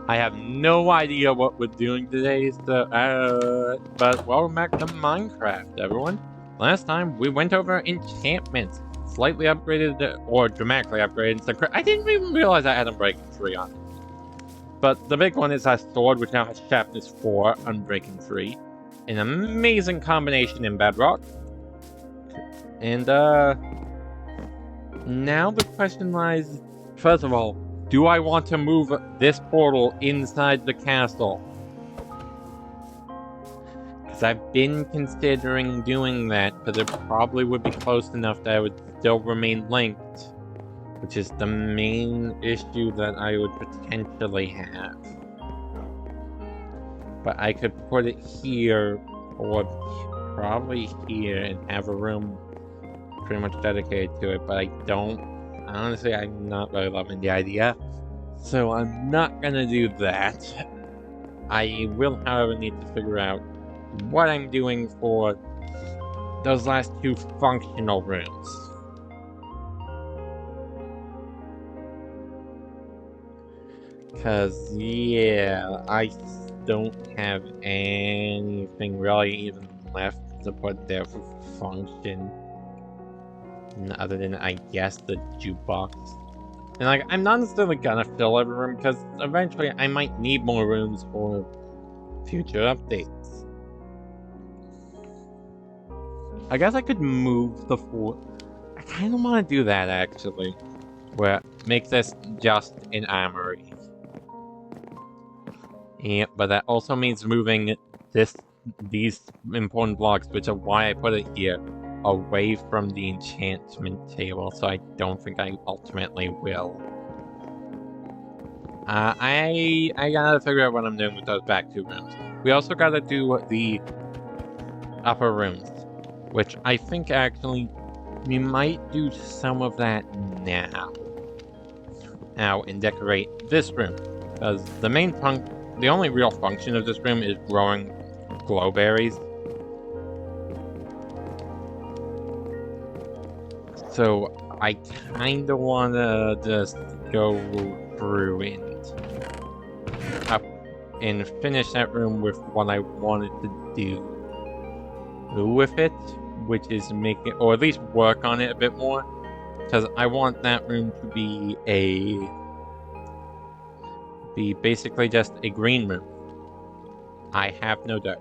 I have no idea what we're doing today, so, but welcome back to Minecraft, everyone. Last time, we went over enchantments, slightly upgraded, or dramatically upgraded some I didn't even realize I had Unbreaking 3 on it. But the big one is our sword, which now has sharpness 4, Unbreaking 3. An amazing combination in Bedrock. And, now the question lies, first of all, do I want to move this portal inside the castle? Because I've been considering doing that, but it probably would be close enough that I would still remain linked, which is the main issue that I would potentially have. But I could put it here, or probably here, and have a room pretty much dedicated to it, but I don't. Honestly, I'm not really loving the idea. So I'm not gonna do that. I will, however, need to figure out what I'm doing for those last two functional rooms. Cause, yeah, I don't have anything really even left to put there for function. Other than, I guess, the jukebox. And, like, I'm not necessarily gonna fill every room, because eventually I might need more rooms for future updates. I guess I could move the fort. I kind of want to do that, actually. Where make this just an armory. Yeah, but that also means moving these important blocks, which are why I put it here, away from the enchantment table, so I don't think I ultimately will. I gotta figure out what I'm doing with those back two rooms. We also gotta do the upper rooms, which I think actually we might do some of that now. And decorate this room, because the only real function of this room is growing glowberries. So I kinda wanna just go through and finish that room with what I wanted to do with it, which is make it, or at least work on it a bit more, because I want that room to be basically just a green room. I have no dirt.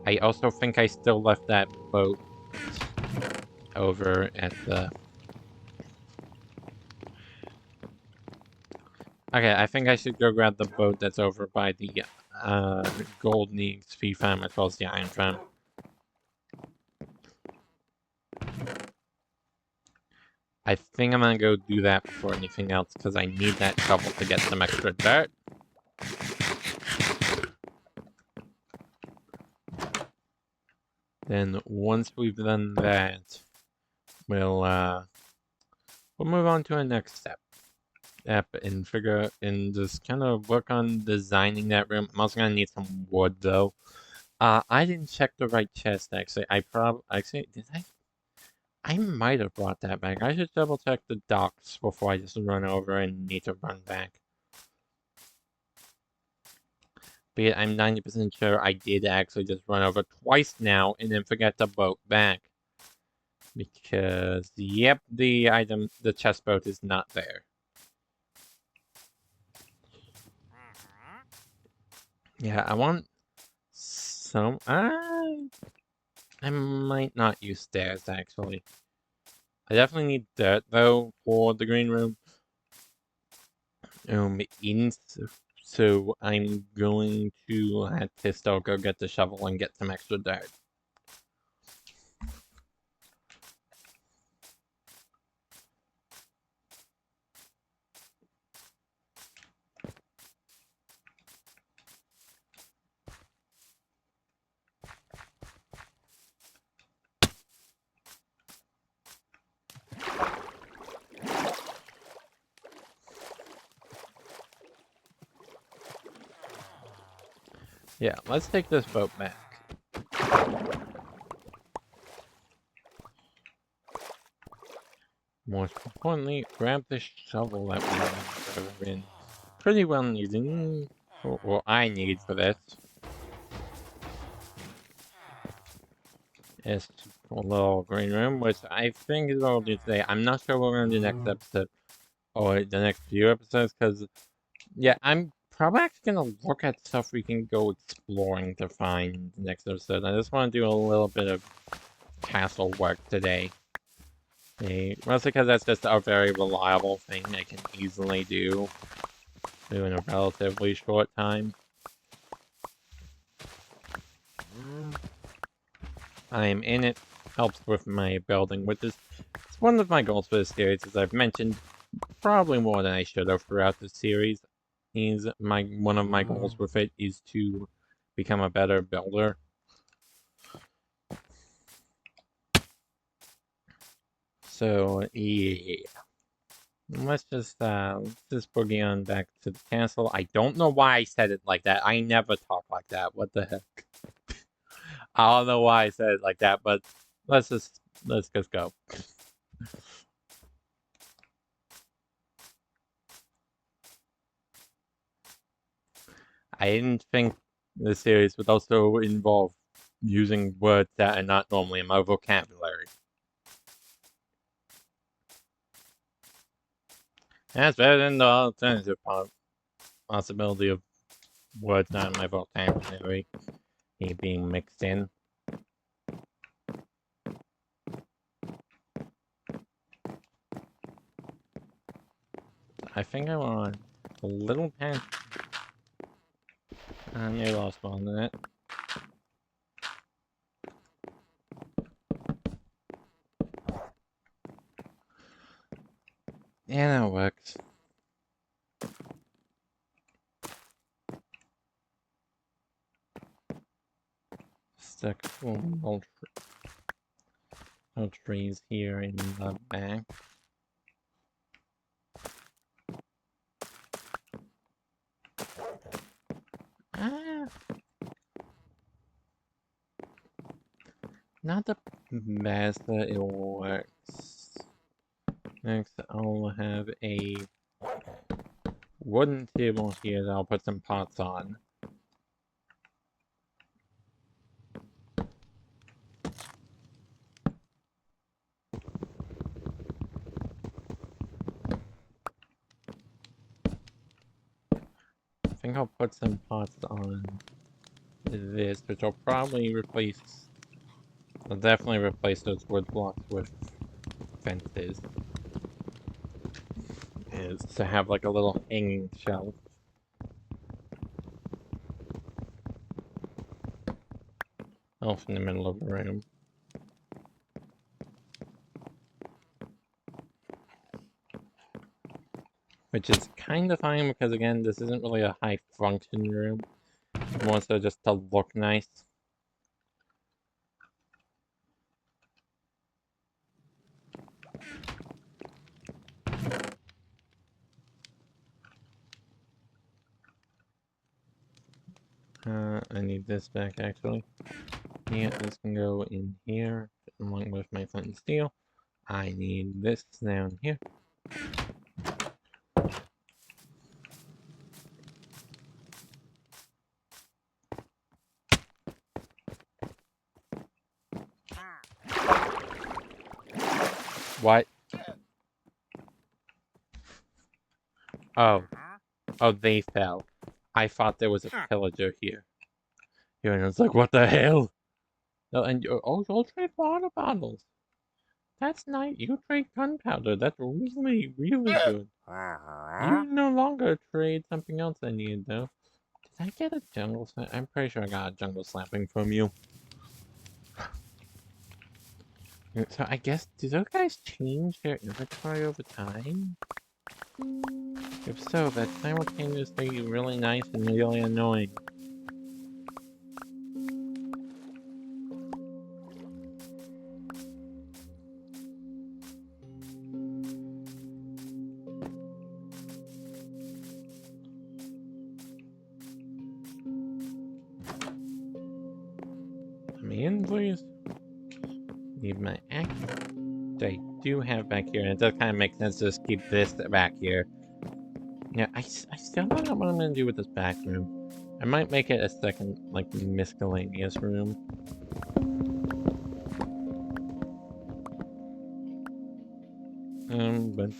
I also think I still left that boat over at the... Okay, I think I should go grab the boat that's over by the gold XP farm as well as the iron farm. I think I'm gonna go do that before anything else, because I need that shovel to get some extra dirt. Then once we've done that, we'll move on to our next step. And figure and just kind of work on designing that room. I'm also gonna need some wood though. I didn't check the right chest actually. Did I? I might have brought that back. I should double check the docks before I just run over and need to run back. But I'm 90% sure I did actually just run over twice now and then forget the boat back. Because, yep, the chest boat is not there. Yeah, I want some... I might not use stairs, actually. I definitely need dirt, though, for the green room. So I'm going to have to still go get the shovel and get some extra dirt. Yeah, let's take this boat back. Most importantly, grab the shovel that we have in. pretty well needed. Well, I need for this. Is a little green room, which I think is what we'll do today. I'm not sure what we're gonna do next episode or the next few episodes, because yeah, I'm probably actually gonna look at stuff we can go exploring to find the next episode. I just want to do a little bit of castle work today. Mostly because that's just a very reliable thing I can easily do in a relatively short time. I'm in it, helps with my building, which is one of my goals for this series, as I've mentioned probably more than I should have throughout the series. One of my goals with it is to become a better builder. So yeah, let's just boogie on back to the castle. I don't know why I said it like that. I never talk like that. What the heck? I don't know why I said it like that, but let's just go. I didn't think the series would also involve using words that are not normally in my vocabulary. That's better than the alternative possibility of words not in my vocabulary being mixed in. I think I want a little pen. Maybe I'll spawn in it. Yeah, that works. Stick little trees here in the back. Not the best, but it works. Next, I'll have a wooden table here that I'll put some pots on. I think I'll put some pots on this, which I'll probably replace. I'll definitely replace those wood blocks with fences. Is to have like a little hanging shelf. Off in the middle of the room. Which is kind of fine because, again, this isn't really a high function room. It's more so just to look nice. I need this back actually. Yeah, this can go in here along with my flint and steel. I need this down here. What? Oh. Oh, they fell. I thought there was a pillager here. And I was like, what the hell? Oh, and you'll trade water bottles. That's nice. You trade gunpowder. That's really, really good. You no longer trade something else I need, though. Did I get a jungle slap? I'm pretty sure I got a jungle slapping from you. So I guess, do those guys change their inventory over time? If so, that's simultaneously really nice and really annoying. Let me in, please. Need my axe. I do have back here, and it does kind of make sense to just keep this back here. Yeah, I still don't know what I'm gonna do with this back room. I might make it a second, like, miscellaneous room. But...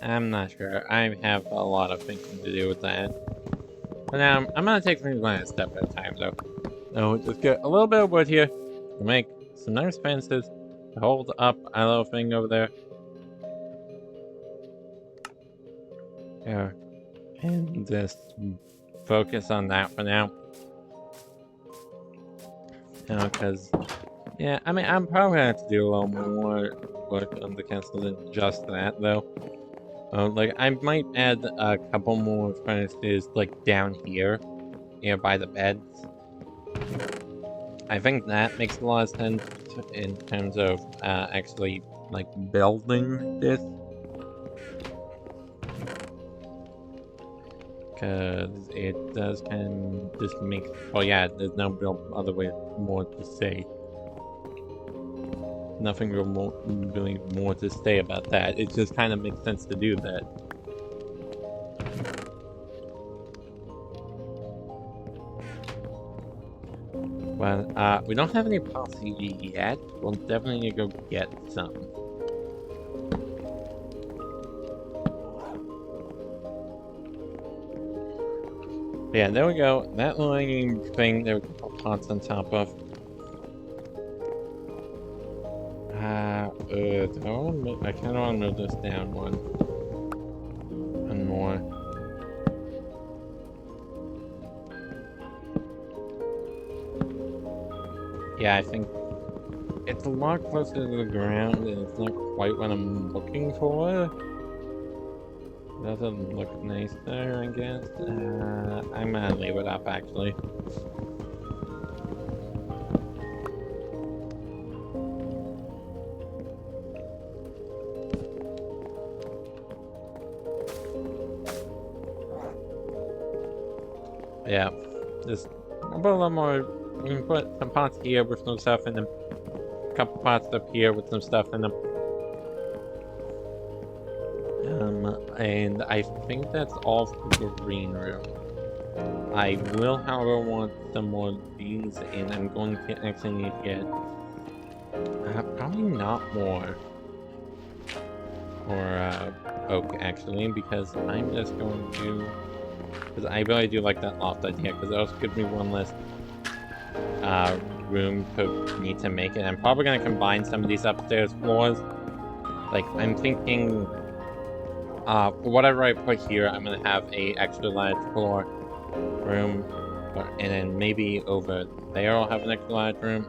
I'm not sure. I have a lot of thinking to do with that. But now, I'm gonna take things one step at a time, though. So, just get a little bit of wood here to make some nice fences to hold up our little thing over there. Yeah. And just focus on that for now. You know, because, yeah, I mean, I'm probably gonna have to do a little more work on the castle than just that, though. Like, I might add a couple more furnaces, like, down here, by the beds. I think that makes a lot of sense in terms of, actually, like, building this. Because it does kind of just make... Oh yeah, there's no real other way more to say. Nothing really more to say about that. It just kind of makes sense to do that. But, we don't have any policy yet. We'll definitely need to go get some. Yeah, there we go. That lining thing, there we put pots on top of. I kind of want to move this down one more. Yeah, I think it's a lot closer to the ground, and it's not quite what I'm looking for. Doesn't look nice there, I guess. I'm gonna leave it up, actually. Yeah, just put a little more. We can put some pots here with some stuff in them. A couple pots up here with some stuff in them. And I think that's all for the green room. I will, however, want some more of these, and I'm going to actually need to get probably not more for oak, actually, because I'm just going to... Because I really do like that loft idea, because it also gives me one less room to need to make it. I'm probably going to combine some of these upstairs floors. Like, I'm thinking... for whatever I put here, I'm going to have a extra large floor room, and then maybe over there I'll have an extra large room.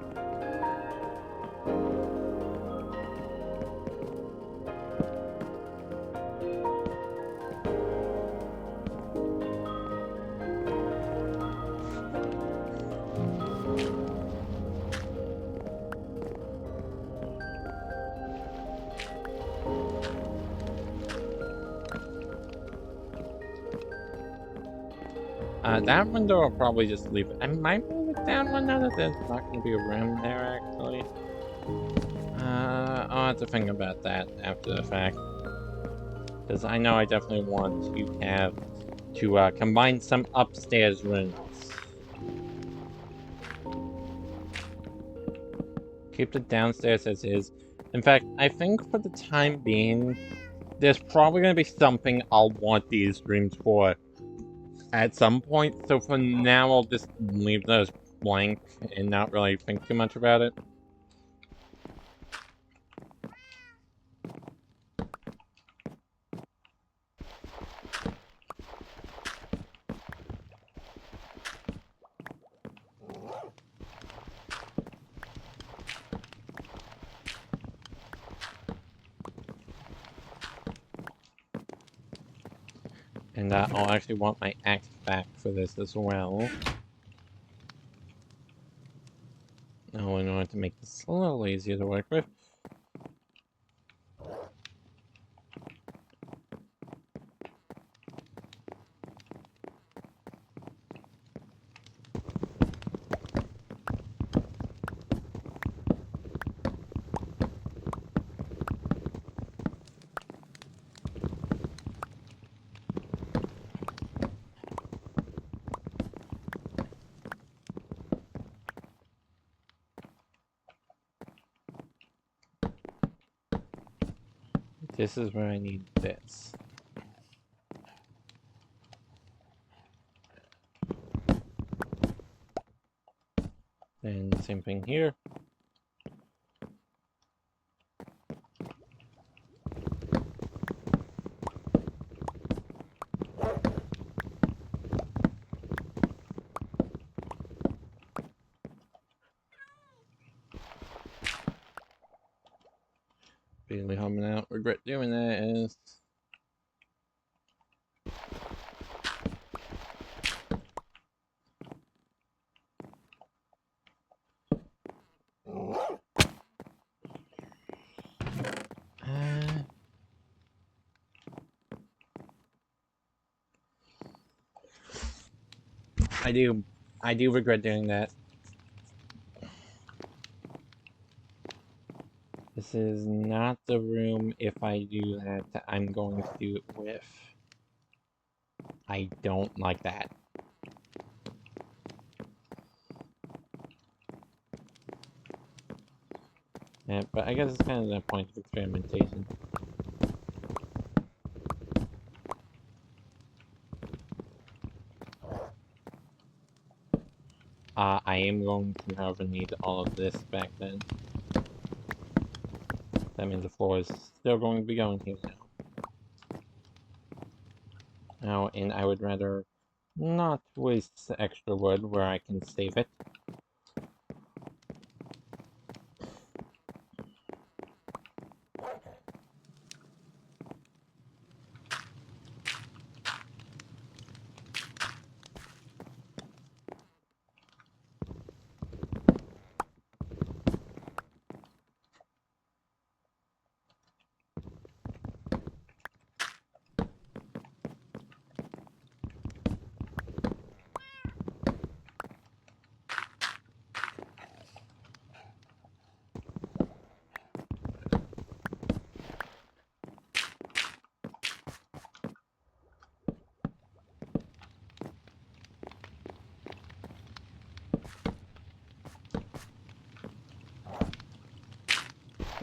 That window I'll probably just leave it. I might move it down one now that there's not going to be a room there, actually. I'll have to think about that after the fact. Because I know I definitely want to have to combine some upstairs rooms. Keep the downstairs as is. In fact, I think for the time being, there's probably going to be something I'll want these rooms for at some point. So for now, I'll just leave those blank and not really think too much about it. And I'll actually want my axe back for this as well. Oh, in order to make this a little easier to work with. This is where I need this. And same thing here. Barely humming out. Regret doing that is... I do regret doing that. This is not the room, if I do that, I'm going to do it with. I don't like that. Yeah, but I guess it's kind of the point of experimentation. I am going to, however, need all of this back then. That means the floor is still going to be going here now. And I would rather not waste extra wood where I can save it.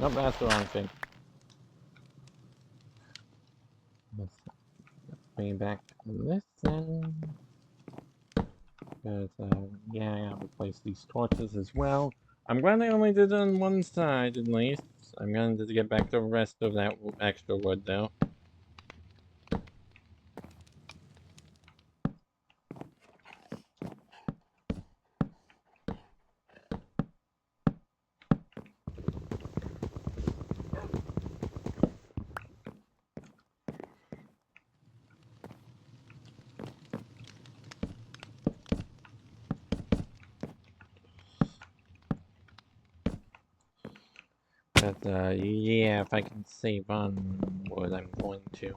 Nope, that's the wrong thing. Let's bring it back to this then. Because, yeah, I gotta replace these torches as well. I'm glad I only did it on one side, at least. I'm going to get back the rest of that extra wood, though. But, yeah, if I can save on wood, I'm going to.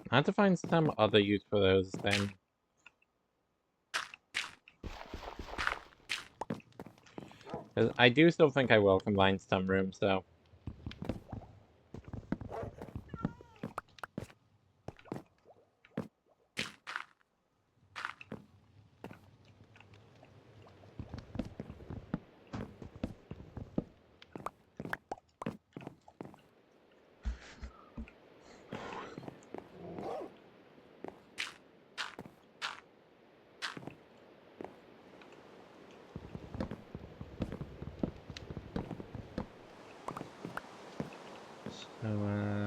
I have to find some other use for those, then. Because I do still think I will combine some rooms, though. So, I'm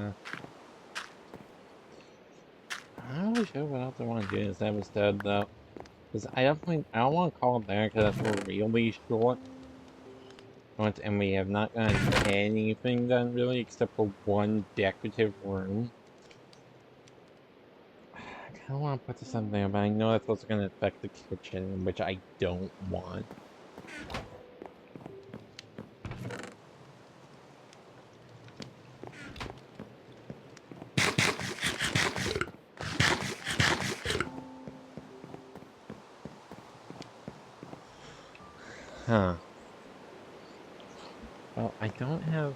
not really sure what else I want to do in this episode, though. Because I don't want to call it there, because that's really short. And we have not gotten anything done, really, except for one decorative room. I kind of want to put this on there, but I know that's also going to affect the kitchen, which I don't want. Huh. Well, I don't have...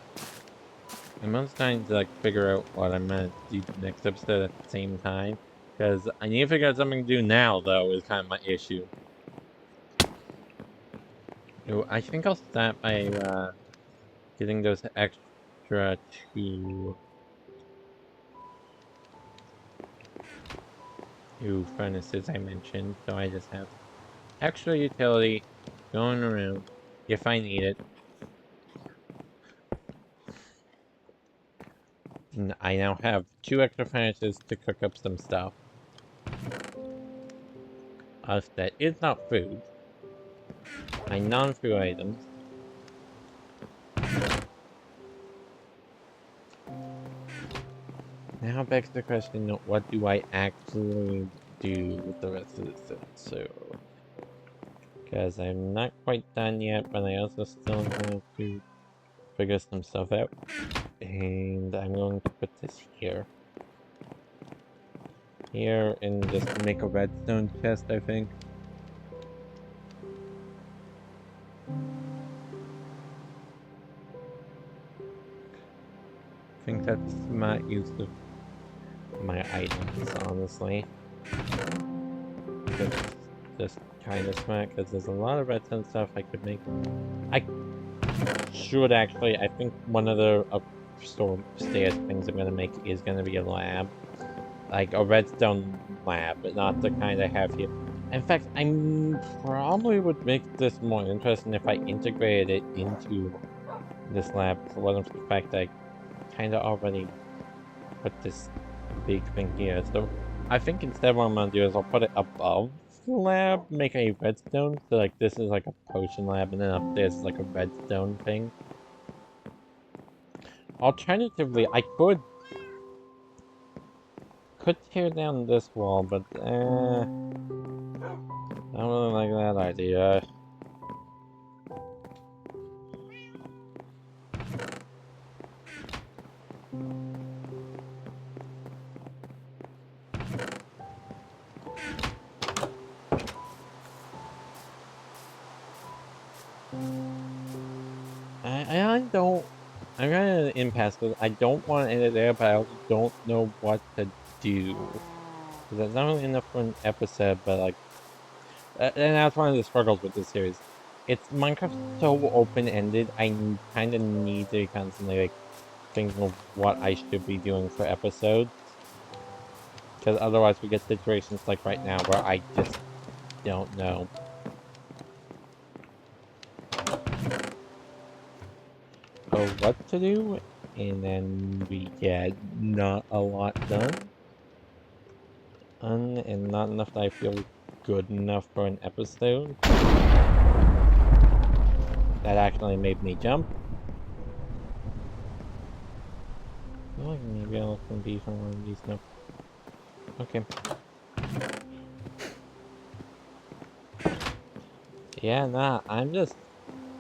I'm most trying to, like, figure out what I'm gonna do next episode at the same time. Because I need to figure out something to do now, though, is kind of my issue. Ooh, I think I'll start by, getting those extra 2 two furnaces I mentioned, so I just have extra utility going around if I need it. And I now have 2 extra furnaces to cook up some stuff. That is not food. My non-food items. Now begs the question, what do I actually do with the rest of this episode? Because I'm not quite done yet, but I also still have to figure some stuff out. And I'm going to put this here. Here, and just make a redstone chest, I think. I think that's a smart use of my items, honestly. It's just kind of smart, because there's a lot of redstone stuff I could make. I should actually, I think one of the upstairs things I'm going to make is going to be a lab. Like a redstone lab, but not the kind I have here. In fact, I probably would make this more interesting if I integrated it into this lab, for what of the fact I kind of already put this big thing here. So I think instead what I'm going to do is I'll put it above the lab, make a redstone, so like this is like a potion lab, and then up there is like a redstone thing. Alternatively, I could tear down this wall, but I don't really like that idea. I don't. I'm kind of an impasse because I don't want to end it there, but I also don't know what to do. Because that's not really enough for an episode, but like, and that's one of the struggles with this series. It's Minecraft's so open-ended. I kind of need to constantly like think of what I should be doing for episodes, because otherwise we get situations like right now where I just don't know. What to do, and then we get not a lot done, and not enough that I feel good enough for an episode. That actually made me jump. I feel like maybe I'll some beef on one of these now. Okay. Yeah, nah, I'm just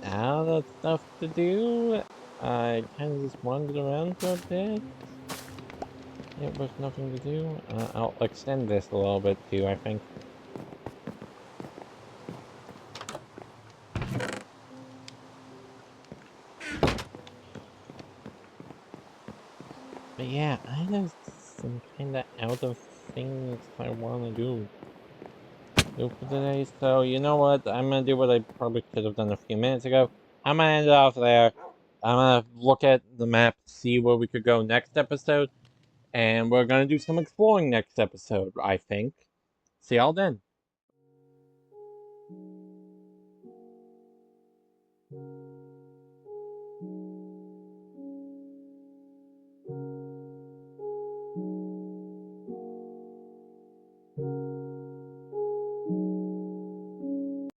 out of stuff to do. I kind of just wandered around for a bit. It was nothing to do. I'll extend this a little bit too, I think. But yeah, I just am kinda out of things I wanna do for today. So you know what? I'm gonna do what I probably could have done a few minutes ago. I'm gonna end it off there. I'm gonna look at the map, see where we could go next episode, and we're gonna do some exploring next episode, I think. See y'all then.